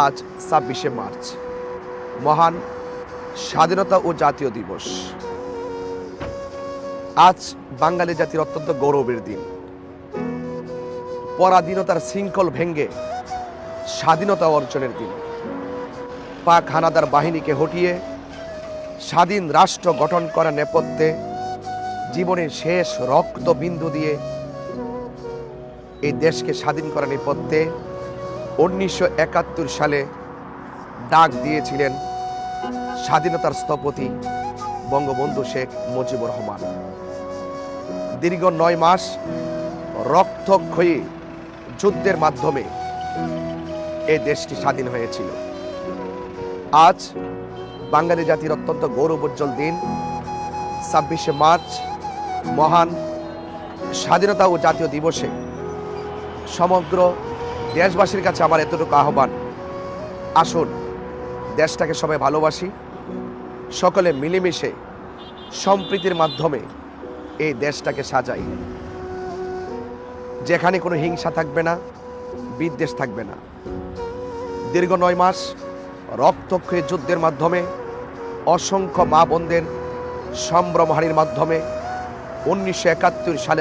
আজ ২৬শে মার্চ, মহান স্বাধীনতা ও জাতীয় দিবস। আজ বাঙালি জাতির অত্যন্ত গৌরবের দিন। পরাধীনতার শৃঙ্খল ভেঙ্গে স্বাধীনতা অর্জনের দিন। পাক হানাদার বাহিনীকে হটিয়ে স্বাধীন রাষ্ট্র গঠন করার নেপথ্যে জীবনের শেষ রক্ত বিন্দু দিয়ে এই দেশকে স্বাধীন করার নেপথ্যে ১৯৭১ সালে ডাক দিয়েছিলেন স্বাধীনতার স্থপতি বঙ্গবন্ধু শেখ মুজিবুর রহমান। দীর্ঘ ৯ মাস রক্তক্ষয়ী যুদ্ধের মাধ্যমে এই দেশটি স্বাধীন হয়েছিল। আজ বাঙালি জাতির অত্যন্ত গৌরবোজ্জ্বল দিন ২৬শে মার্চ, মহান স্বাধীনতা ও জাতীয় দিবসে সমগ্র দেশবাসীর কাছে আমার এতটুকু আহ্বান, আসুন দেশটাকে সবাই ভালোবাসি, সকলে মিলেমিশে সম্প্রীতির মাধ্যমে এই দেশটাকে সাজাই। যেখানে কোনো হিংসা থাকবে না, বিদ্বেষ থাকবে না। দীর্ঘ ৯ মাস রক্তক্ষয়ী যুদ্ধের মাধ্যমে অসংখ্য মা বোনদের সম্ভ্রমহানির মাধ্যমে ১৯৭১ সালে